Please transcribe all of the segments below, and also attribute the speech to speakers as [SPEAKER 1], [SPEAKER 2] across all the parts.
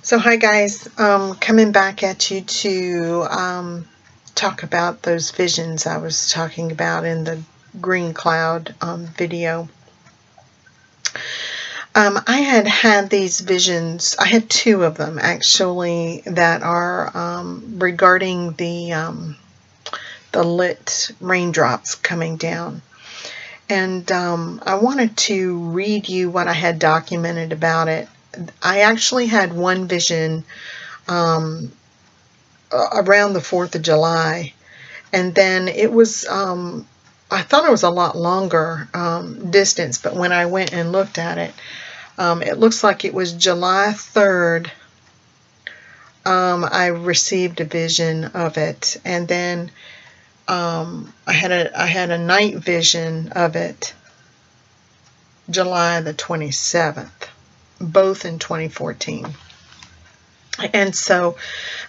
[SPEAKER 1] So hi guys, coming back at you to talk about those visions I was talking about in the green cloud video. I had these visions. I had two of them actually that are regarding the lit raindrops coming down. And I wanted to read you what I had documented about it. I actually had one vision around the 4th of July, and then it was, I thought it was a lot longer distance, but when I went and looked at it, it looks like it was July 3rd. I received a vision of it, and then I had a night vision of it July the 27th, both in 2014. And so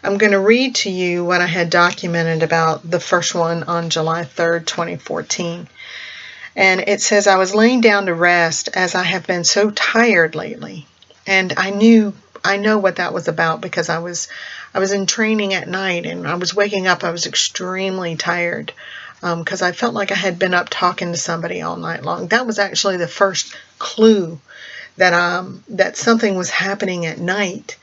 [SPEAKER 1] I'm going to read to you what I had documented about the first one on July 3rd, 2014. And it says, I was laying down to rest as I have been so tired lately. And I know what that was about, because I was in training at night, and I was waking up. I was extremely tired because I felt like I had been up talking to somebody all night long. That was actually the first clue that something was happening at night,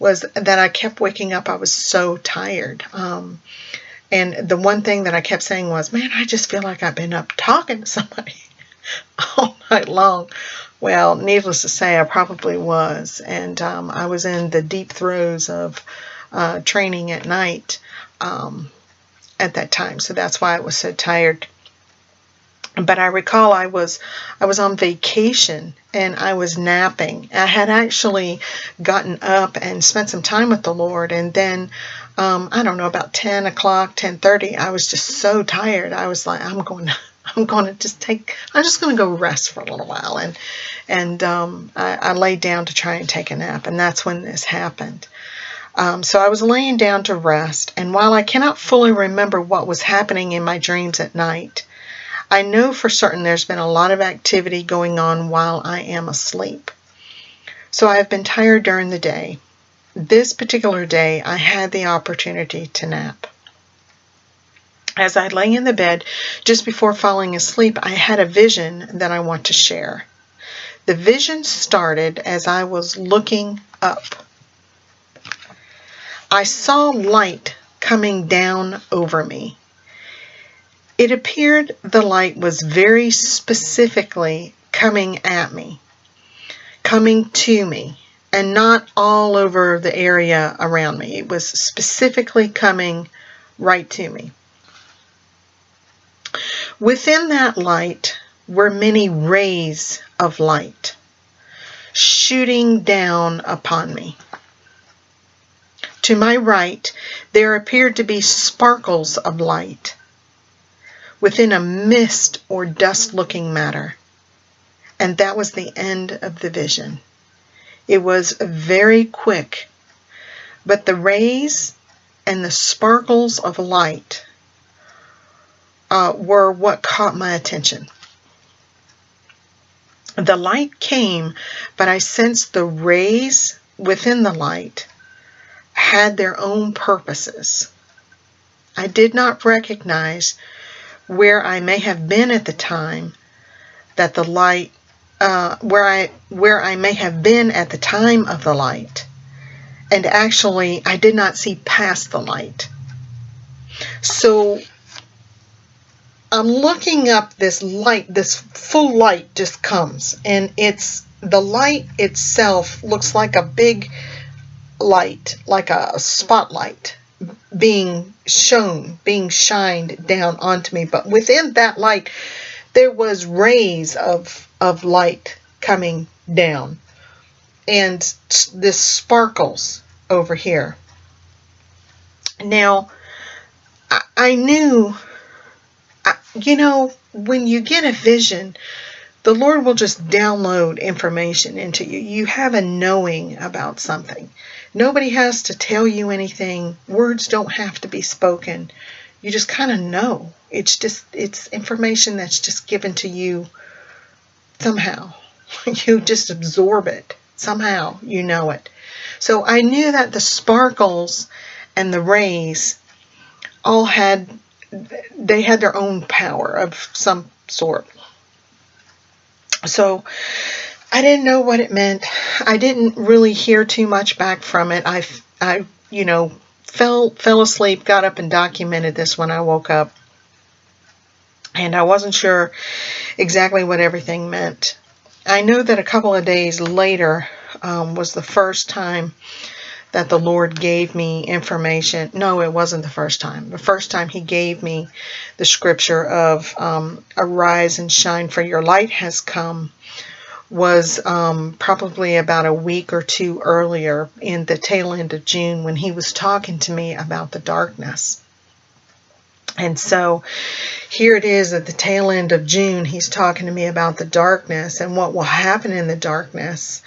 [SPEAKER 1] was that I kept waking up. I was so tired. And the one thing that I kept saying was, man, I just feel like I've been up talking to somebody all night long. Well, needless to say, I probably was. And I was in the deep throes of training at night at that time. So that's why I was so tired. But I recall I was on vacation and I was napping. I had actually gotten up and spent some time with the Lord, and then I don't know, about 10 o'clock, 10:30, I was just so tired. I was like, I'm just going to go rest for a little while, and I laid down to try and take a nap, and that's when this happened. So I was laying down to rest, and while I cannot fully remember what was happening in my dreams at night, I know for certain there's been a lot of activity going on while I am asleep. So I have been tired during the day. This particular day, I had the opportunity to nap. As I lay in the bed just before falling asleep, I had a vision that I want to share. The vision started as I was looking up. I saw light coming down over me. It appeared the light was very specifically coming at me, coming to me, and not all over the area around me. It was specifically coming right to me. Within that light were many rays of light shooting down upon me. To my right, there appeared to be sparkles of light within a mist or dust-looking matter. And that was the end of the vision. It was very quick, but the rays and the sparkles of light were what caught my attention. The light came, but I sensed the rays within the light had their own purposes. I did not recognize where I may have been at the time that the light, where I may have been at the time of the light, and actually I did not see past the light. So I'm looking up, this light, this full light just comes, and the light itself looks like a big light, like a spotlight being shined down onto me. But within that light, there was rays of light coming down, and this sparkles over here. Now, I knew, when you get a vision, the Lord will just download information into you. You have a knowing about something. Nobody has to tell you anything. Words don't have to be spoken. You just kind of know. It's information that's just given to you somehow. You just absorb it Somehow you know it. So I knew that the sparkles and the rays all had their own power of some sort. So I didn't know what it meant. I didn't really hear too much back from it. I fell asleep, got up and documented this when I woke up. And I wasn't sure exactly what everything meant. I know that a couple of days later was the first time that the Lord gave me information. No, it wasn't the first time. The first time He gave me the scripture of arise and shine, for your light has come, was probably about a week or two earlier, in the tail end of June, when He was talking to me about the darkness. And so here it is at the tail end of June, He's talking to me about the darkness and what will happen in the darkness.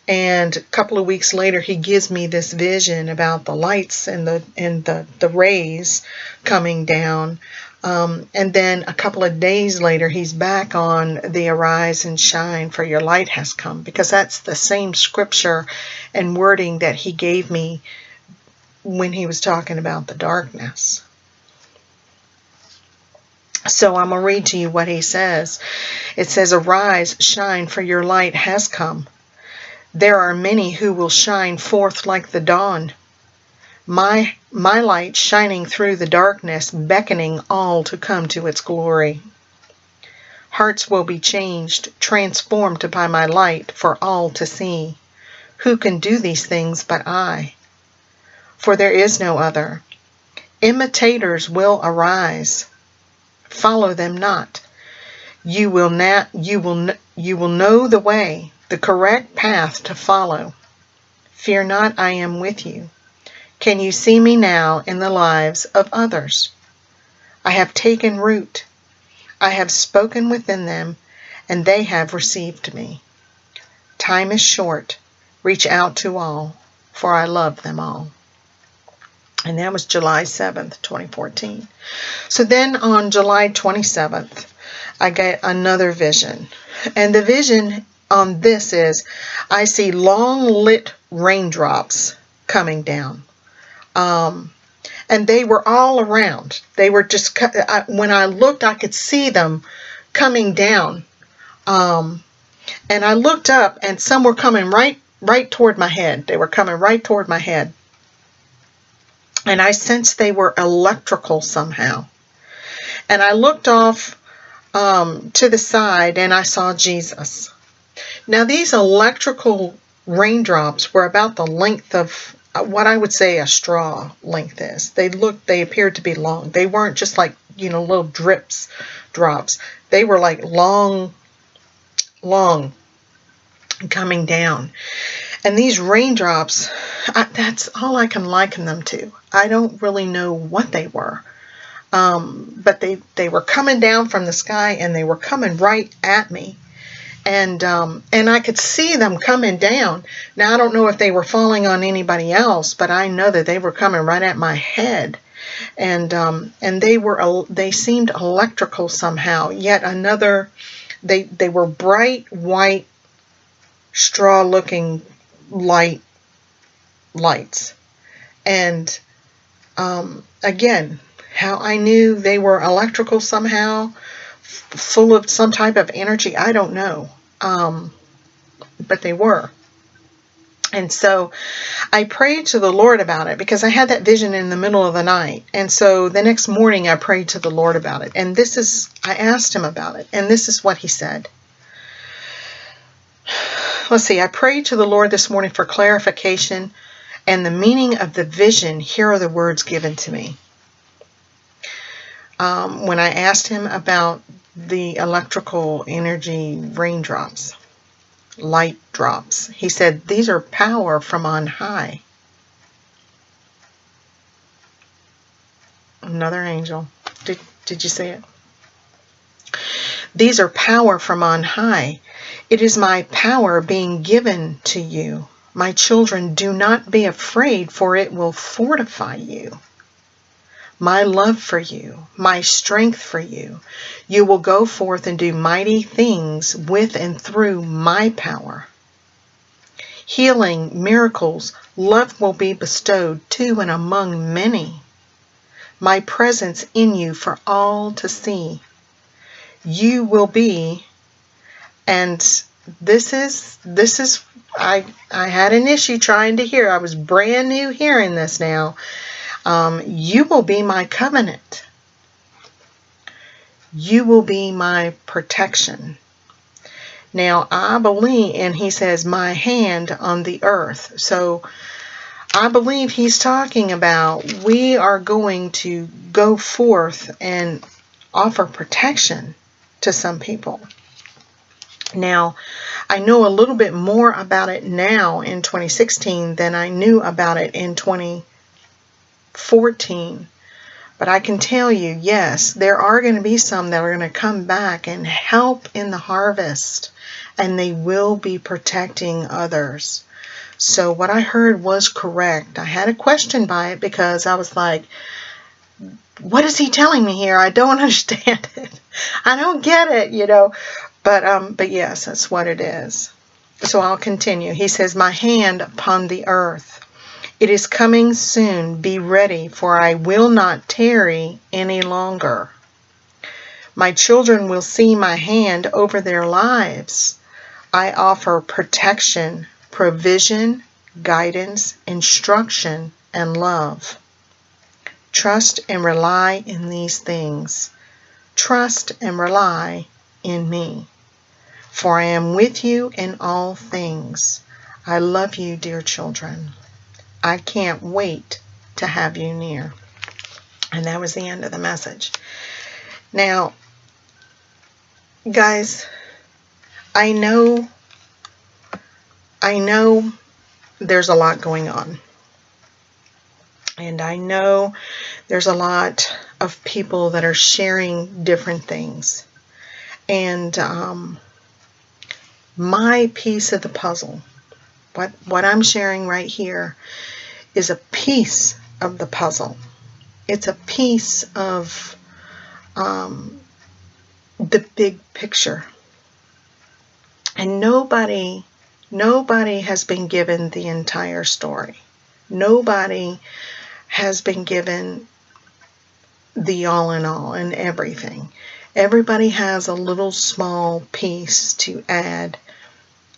[SPEAKER 1] And a couple of weeks later, He gives me this vision about the lights and the rays coming down. And then a couple of days later, He's back on the arise and shine, for your light has come, because that's the same scripture and wording that He gave me when He was talking about the darkness. So I'm going to read to you what He says. It says, arise, shine, for your light has come. There are many who will shine forth like the dawn. My light shining through the darkness, beckoning all to come to its glory. Hearts will be changed, transformed by my light for all to see. Who can do these things but I? For there is no other. Imitators will arise. Follow them not. You will know the way, the correct path to follow. Fear not, I am with you. Can you see me now in the lives of others? I have taken root. I have spoken within them, and they have received me. Time is short. Reach out to all, for I love them all. And that was July 7th, 2014. So then on July 27th, I get another vision. And the vision on this is, I see long lit raindrops coming down. And they were all around. They were just, when I looked, I could see them coming down. And I looked up, and some were coming right toward my head. They were coming right toward my head. And I sensed they were electrical somehow. And I looked off to the side, and I saw Jesus. Now, these electrical raindrops were about the length of what I would say a straw length is. They appeared to be long. They weren't just like, little drops. They were like long coming down. And these raindrops, that's all I can liken them to. I don't really know what they were. But they were coming down from the sky, and they were coming right at me. And I could see them coming down. Now, I don't know if they were falling on anybody else, but I know that they were coming right at my head. And they seemed electrical somehow. Yet another, they were bright white straw-looking lights. And again, how I knew they were electrical somehow, full of some type of energy, I don't know. But they were. And so I prayed to the Lord about it, because I had that vision in the middle of the night. And so the next morning I prayed to the Lord about it. And I asked Him about it. And this is what He said. Let's see, I prayed to the Lord this morning for clarification and the meaning of the vision. Here are the words given to me. When I asked Him about the electrical energy raindrops, light drops, He said, these are power from on high. Another angel. Did you see it? These are power from on high. It is my power being given to you. My children, do not be afraid, for it will fortify you. My love for you, my strength for you. You will go forth and do mighty things with and through my power. healing, miracles, love will be bestowed to and among many. My presence in you for all to see. You will be, and this is I had an issue trying to hear. I was brand new hearing this now. You will be my covenant. You will be my protection. Now I believe, and he says, my hand on the earth. So I believe he's talking about we are going to go forth and offer protection to some people. Now, I know a little bit more about it now in 2016 than I knew about it in 2014. But I can tell you, yes, there are going to be some that are going to come back and help in the harvest, and they will be protecting others. So what I heard was correct. I had a question by it because I was like, what is he telling me here? I don't understand it. I don't get it, you know. But yes, that's what it is. So I'll continue. He says, my hand upon the earth. It is coming soon. Be ready, for I will not tarry any longer. My children will see my hand over their lives. I offer protection, provision, guidance, instruction, and love. Trust and rely in these things. Trust and rely in me. For I am with you in all things. I love you, dear children. I can't wait to have you near. And that was the end of the message. Now, guys, I know there's a lot going on. And I know there's a lot of people that are sharing different things. And my piece of the puzzle, what I'm sharing right here, is a piece of the puzzle. It's a piece of the big picture. And nobody has been given the entire story. Nobody has been given the all in all and everything. Everybody has a little small piece to add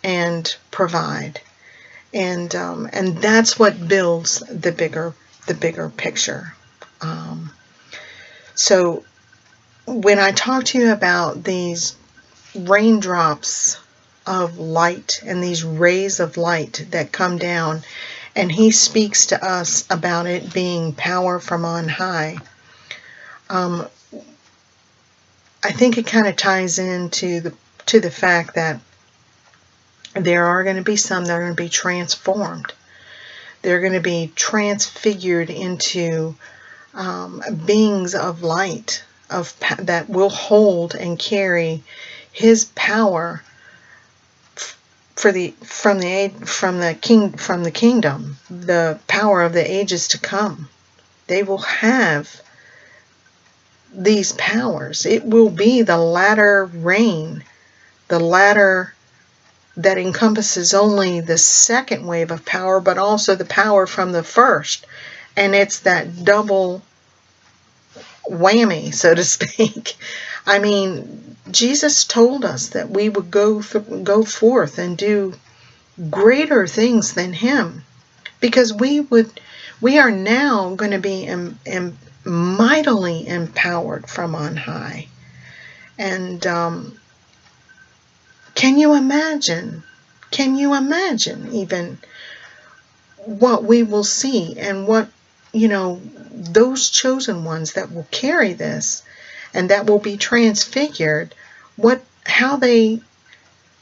[SPEAKER 1] and provide. And that's what builds the bigger picture. So when I talk to you about these raindrops of light and these rays of light that come down, and he speaks to us about it being power from on high, I think it kind of ties into the fact that there are going to be some that are going to be transformed. They're going to be transfigured into beings of light, that will hold and carry his power from the kingdom, the power of the ages to come. They will have these powers. It will be the latter rain, the latter that encompasses only the second wave of power, but also the power from the first. And it's that double whammy, so to speak. I mean, Jesus told us that we would go forth and do greater things than him, because we are now going to be mightily empowered from on high. And can you imagine even what we will see, and what, those chosen ones that will carry this and that will be transfigured,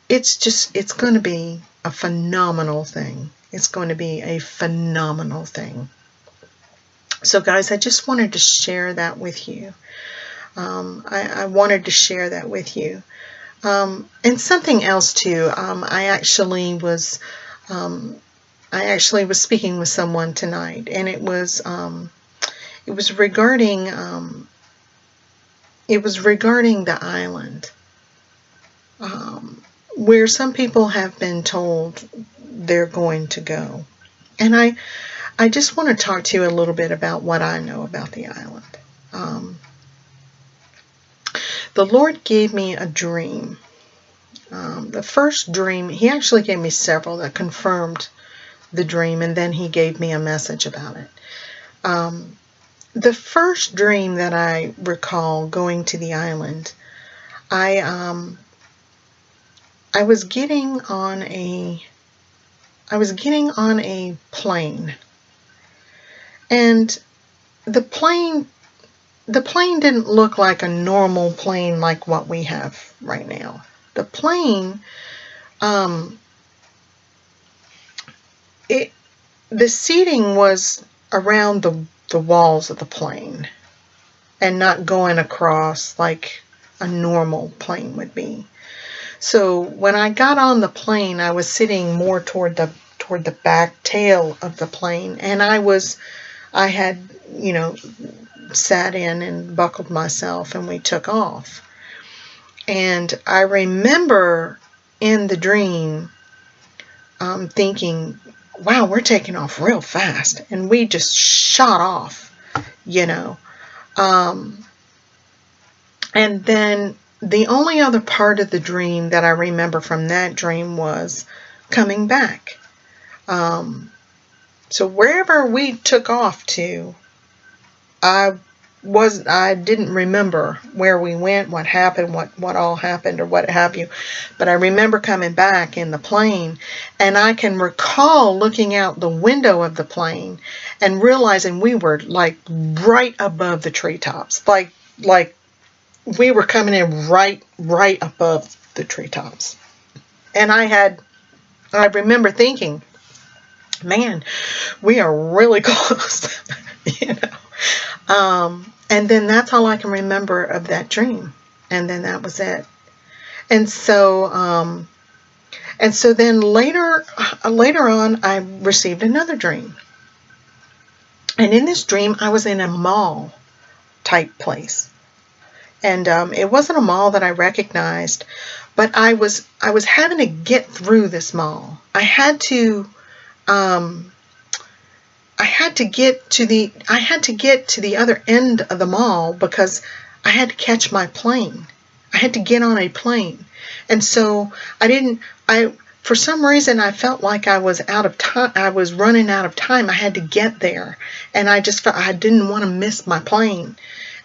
[SPEAKER 1] it's going to be a phenomenal thing. It's going to be a phenomenal thing. So guys, I just wanted to share that with you. I wanted to share that with you. And something else too. I actually was speaking with someone tonight, and it was regarding the island, where some people have been told they're going to go. And I just want to talk to you a little bit about what I know about the island. The Lord gave me a dream. The first dream, He actually gave me several that confirmed the dream, and then He gave me a message about it. The first dream that I recall going to the island, I was getting on a plane, and the plane didn't look like a normal plane like what we have right now. The plane, the seating was around the walls of the plane and not going across like a normal plane would be. So when I got on the plane, I was sitting more toward the back tail of the plane, and I had, sat in and buckled myself, and we took off. And I remember in the dream thinking, wow, we're taking off real fast. And we just shot off, And then the only other part of the dream that I remember from that dream was coming back. So wherever we took off to, I didn't remember where we went, what happened, what all happened, or what have you. But I remember coming back in the plane, and I can recall looking out the window of the plane and realizing we were like right above the treetops, like we were coming in right above the treetops. And I remember thinking, man, we are really close, and then that's all I can remember of that dream. And then that was it. And so then later on, I received another dream. And in this dream, I was in a mall type place. And it wasn't a mall that I recognized, but I was having to get through this mall. I had to get to the other end of the mall because I had to catch my plane. I had to get on a plane. And so for some reason I felt like I was out of time. I was running out of time. I had to get there. And I just felt I didn't want to miss my plane.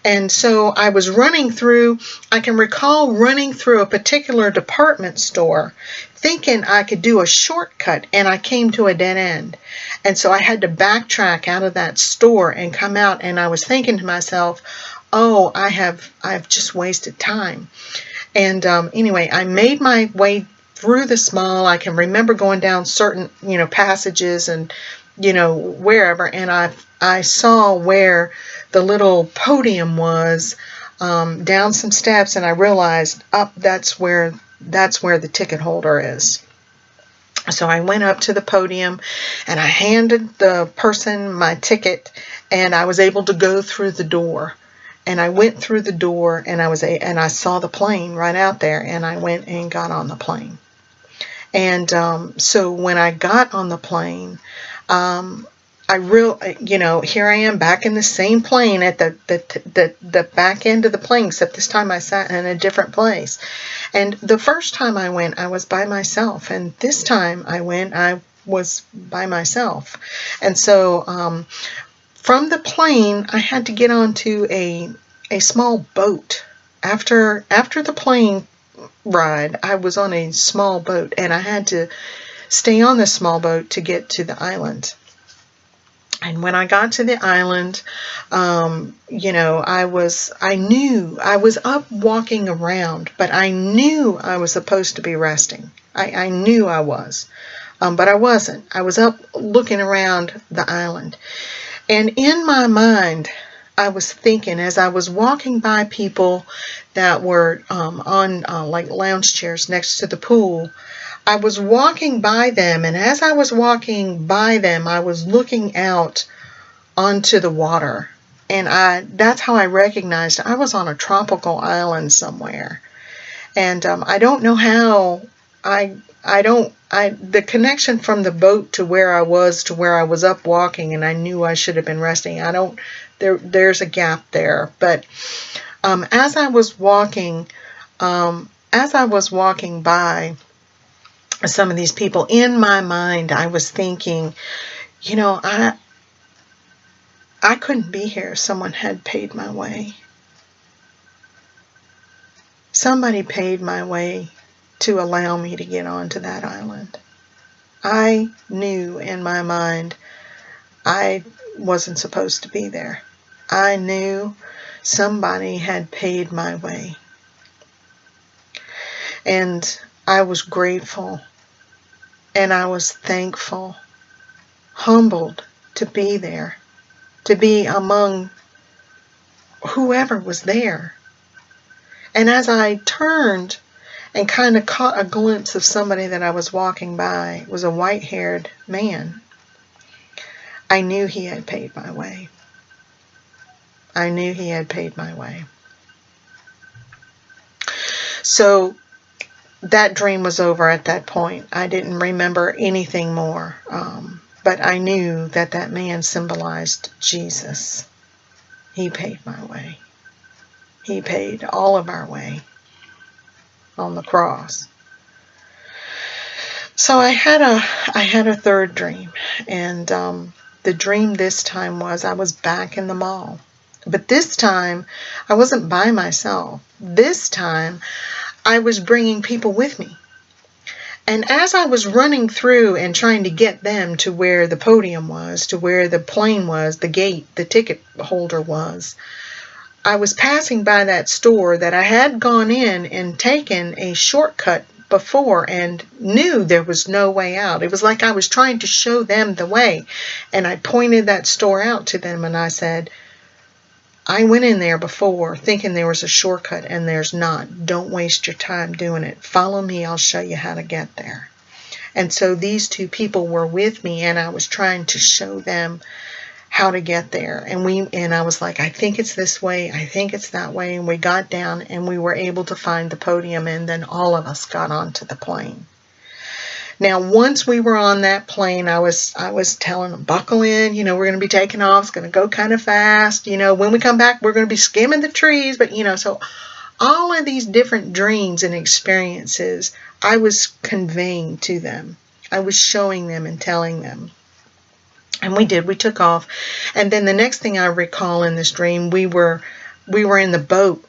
[SPEAKER 1] And so I was I can recall running through a particular department store thinking I could do a shortcut, and I came to a dead end. And so I had to backtrack out of that store and come out, and I was thinking to myself, oh, I've just wasted time. And anyway, I made my way through this mall. I can remember going down certain, passages and, wherever, and I saw where the little podium was, down some steps, and I realized that's where the ticket holder is. So I went up to the podium and I handed the person my ticket, and I was able to go through the door. And I went through the door, and I saw the plane right out there, and I went and got on the plane. And so when I got on the plane, here I am back in the same plane at the back end of the plane, except this time I sat in a different place. And the first time I went, I was by myself. And this time I went, I was by myself. And so from the plane, I had to get onto a small boat. After the plane ride, I was on a small boat, and I had to stay on the small boat to get to the island. And when I got to the island, I knew I was up walking around, but I knew I was supposed to be resting. I knew I was, but I wasn't. I was up looking around the island. And in my mind, I was thinking, as I was walking by people that were on like lounge chairs next to the pool, I was walking by them, and as I was walking by them, I was looking out onto the water. And that's how I recognized I was on a tropical island somewhere. And I don't know how I the connection from the boat to where I was up walking, and I knew I should have been resting. There's a gap there. But as I was walking by some of these people, in my mind, I was thinking, I couldn't be here if someone had paid my way. Somebody paid my way to allow me to get onto that island. I knew in my mind I wasn't supposed to be there. I knew somebody had paid my way. And I was grateful, and I was thankful, humbled to be there, to be among whoever was there. And as I turned and kind of caught a glimpse of somebody that I was walking by, it was a white-haired man, I knew he had paid my way. I knew he had paid my way. So that dream was over at that point. I didn't remember anything more, but I knew that that man symbolized Jesus. He paid my way. He paid all of our way on the cross. So I had a third dream, and the dream this time was I was back in the mall. But this time I wasn't by myself. This time I was bringing people with me. And as I was running through and trying to get them to where the podium was, to where the plane was, the gate, the ticket holder was, I was passing by that store that I had gone in and taken a shortcut before and knew there was no way out. It was like I was trying to show them the way. And I pointed that store out to them and I said, I went in there before thinking there was a shortcut, and there's not. Don't waste your time doing it. Follow me. I'll show you how to get there. And so these two people were with me, and I was trying to show them how to get there. And I was like, I think it's this way. I think it's that way. And we got down and we were able to find the podium, and then all of us got onto the plane. Now, once we were on that plane, I was telling them, buckle in, we're going to be taking off. It's going to go kind of fast. When we come back, we're going to be skimming the trees. But, so all of these different dreams and experiences, I was conveying to them. I was showing them and telling them. And we did. We took off. And then the next thing I recall in this dream, we were in the boat.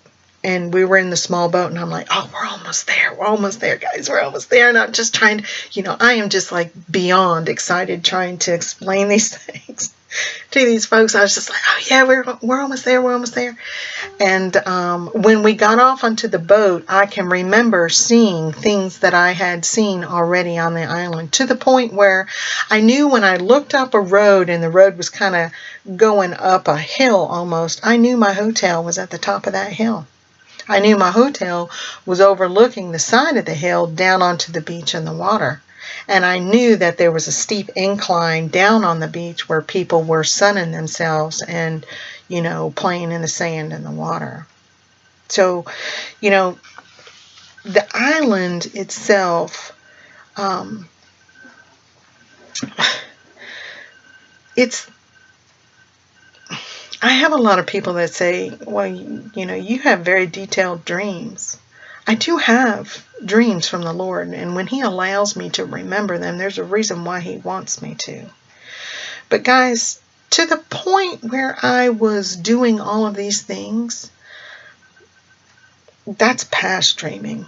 [SPEAKER 1] And we were in the small boat, and I'm like, oh, we're almost there. We're almost there, guys. We're almost there. And I'm just trying to, I am just like beyond excited trying to explain these things to these folks. I was just like, oh, yeah, we're almost there. We're almost there. And when we got off onto the boat, I can remember seeing things that I had seen already on the island, to the point where I knew when I looked up a road and the road was kind of going up a hill almost, I knew my hotel was at the top of that hill. I knew my hotel was overlooking the side of the hill down onto the beach and the water. And I knew that there was a steep incline down on the beach where people were sunning themselves and, playing in the sand and the water. So, the island itself, I have a lot of people that say, well, you have very detailed dreams. I do have dreams from the Lord, and when He allows me to remember them, there's a reason why He wants me to. But guys, to the point where I was doing all of these things, that's past dreaming.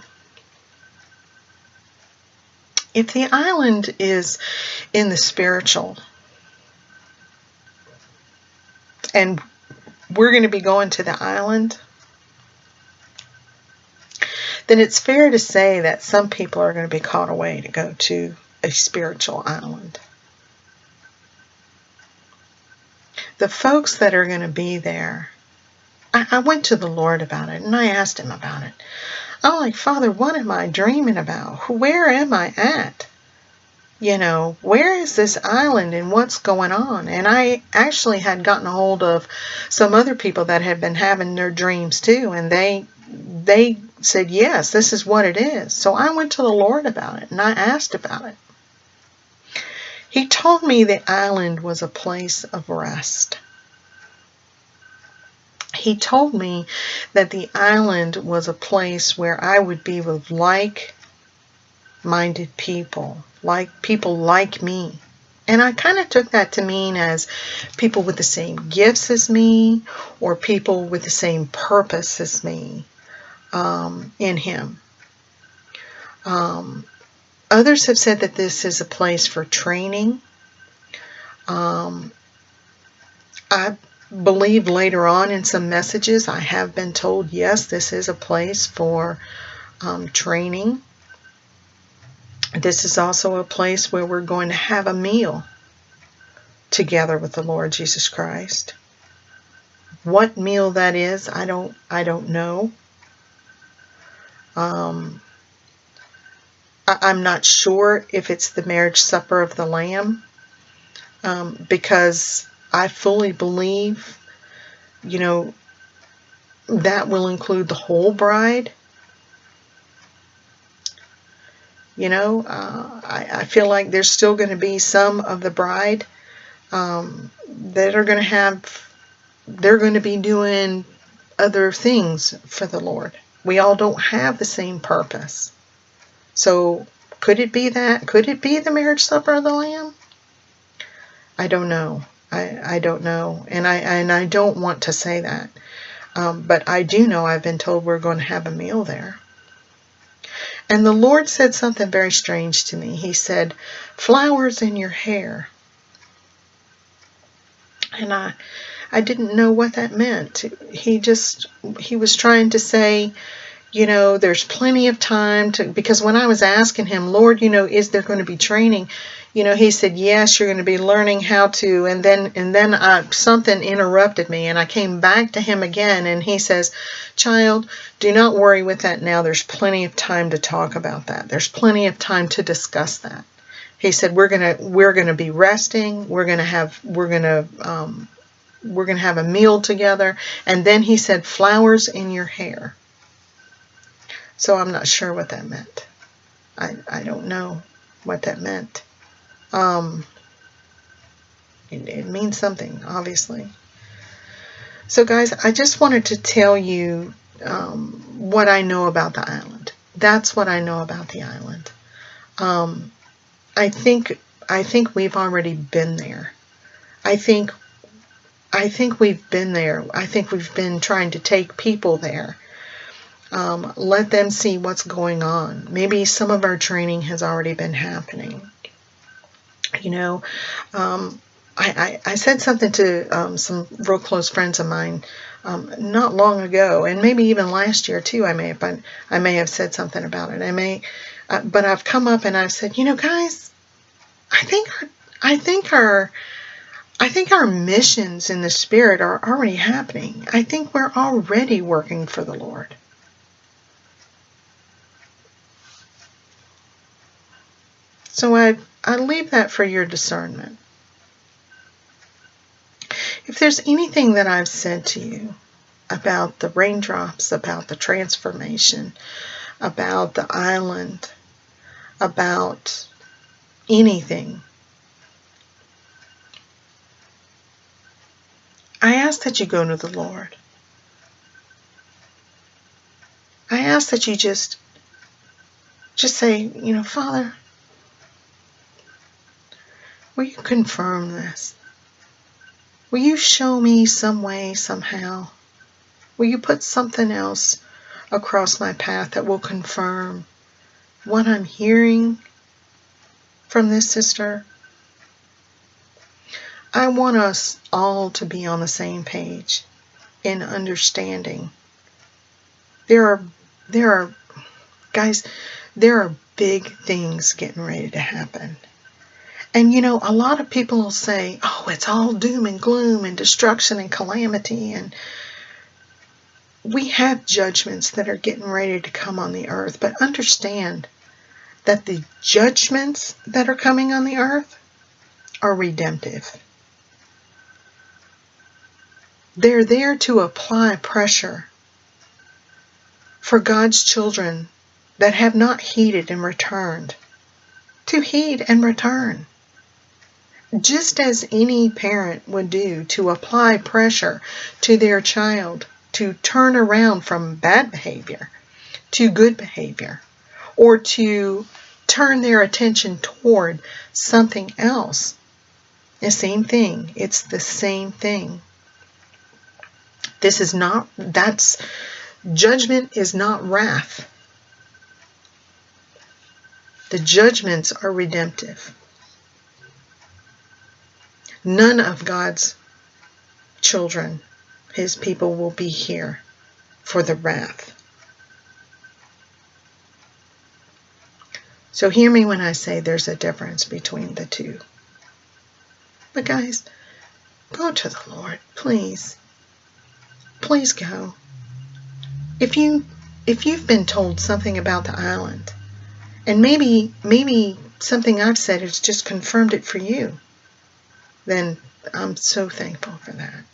[SPEAKER 1] If the island is in the spiritual, and we're going to be going to the island, then it's fair to say that some people are going to be called away to go to a spiritual island. The folks that are going to be there, I went to the Lord about it, and I asked Him about it. I'm like, Father, what am I dreaming about? Where am I at? Where is this island and what's going on? And I actually had gotten a hold of some other people that had been having their dreams too, and they said, yes, this is what it is. So I went to the Lord about it, and I asked about it. He told me the island was a place of rest. He told me that the island was a place where I would be with like-minded people like me. And I kind of took that to mean as people with the same gifts as me, or people with the same purpose as me in Him. Others have said that this is a place for training. I believe later on in some messages I have been told, yes, this is a place for training. This is also a place where we're going to have a meal together with the Lord Jesus Christ. What meal that is, I don't know. I'm not sure if it's the marriage supper of the Lamb, because I fully believe, that will include the whole bride. I feel like there's still going to be some of the bride that are going to they're going to be doing other things for the Lord. We all don't have the same purpose. So could it be that? Could it be the marriage supper of the Lamb? I don't know. I don't know. And I don't want to say that. But I do know I've been told we're going to have a meal there. And the Lord said something very strange to me. He said, flowers in your hair. And I didn't know what that meant. He was trying to say, there's plenty of time because when I was asking him, Lord, is there going to be training? He said, yes, you're going to be learning how to. And then something interrupted me, and I came back to him again, and he says, child, do not worry with that now. There's plenty of time to talk about that. There's plenty of time to discuss that. He said, we're going to be resting. We're going to have a meal together. And then he said, flowers in your hair. So I'm not sure what that meant. I don't know what that meant. It means something, obviously. So guys, I just wanted to tell you what I know about the island. That's what I know about the island. I think we've already been there. I think we've been there. I think we've been trying to take people there. Let them see what's going on. Maybe some of our training has already been happening. I said something to some real close friends of mine not long ago, and maybe even last year too. I may have said something about it. But I've come up and I've said, guys, I think our missions in the Spirit are already happening. I think we're already working for the Lord. So I leave that for your discernment. If there's anything that I've said to you about the raindrops, about the transformation, about the island, about anything, I ask that you go to the Lord. I ask that you just say, Father, will you confirm this? Will you show me some way, somehow? Will you put something else across my path that will confirm what I'm hearing from this sister? I want us all to be on the same page in understanding. There are big things getting ready to happen. And a lot of people will say, oh, it's all doom and gloom and destruction and calamity. And we have judgments that are getting ready to come on the earth. But understand that the judgments that are coming on the earth are redemptive. They're there to apply pressure for God's children that have not heeded and returned to heed and return. Just as any parent would do to apply pressure to their child to turn around from bad behavior to good behavior, or to turn their attention toward something else. The same thing. It's the same thing. Judgment is not wrath. The judgments are redemptive. None of God's children, His people, will be here for the wrath. So hear me when I say there's a difference between the two. But guys, go to the Lord, please. Please go. If you've been told something about the island, and maybe something I've said has just confirmed it for you, then I'm so thankful for that.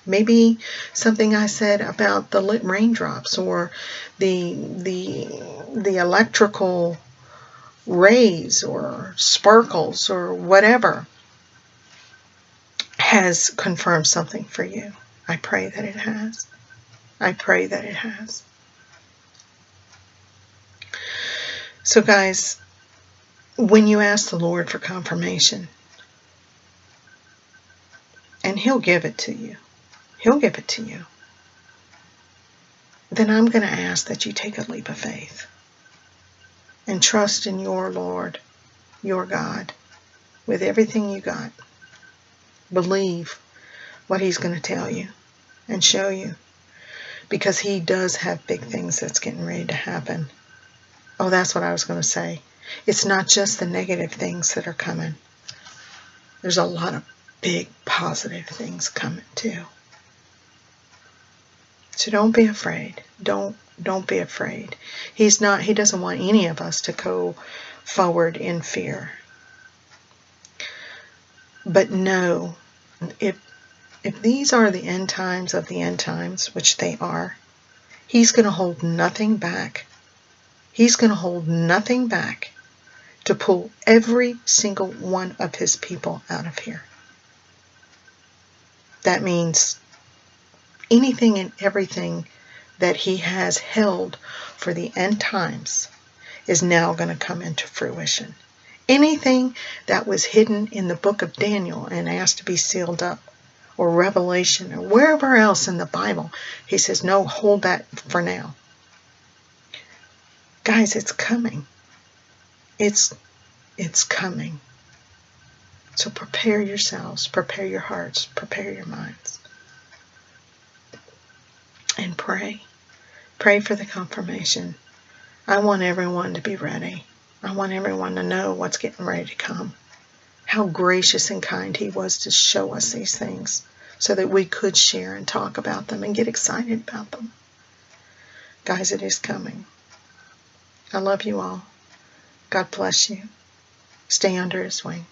[SPEAKER 1] Maybe something I said about the raindrops or the electrical rays or sparkles or whatever has confirmed something for you. I pray that it has. I pray that it has. So guys, when you ask the Lord for confirmation, and He'll give it to you, He'll give it to you, then I'm going to ask that you take a leap of faith and trust in your Lord, your God, with everything you got. Believe what He's going to tell you and show you, because He does have big things that's getting ready to happen. Oh, that's what I was going to say. It's not just the negative things that are coming. There's a lot of big positive things coming too. So don't be afraid. Don't be afraid. He doesn't want any of us to go forward in fear. But know, if these are the end times of the end times, which they are, He's going to hold nothing back. He's going to hold nothing back to pull every single one of His people out of here. That means anything and everything that He has held for the end times is now going to come into fruition. Anything that was hidden in the book of Daniel and asked to be sealed up, or Revelation, or wherever else in the Bible, He says, no, hold that for now. Guys, it's coming. It's coming. So prepare yourselves, prepare your hearts, prepare your minds. And pray. Pray for the confirmation. I want everyone to be ready. I want everyone to know what's getting ready to come. How gracious and kind He was to show us these things so that we could share and talk about them and get excited about them. Guys, it is coming. I love you all. God bless you. Stay under His wing.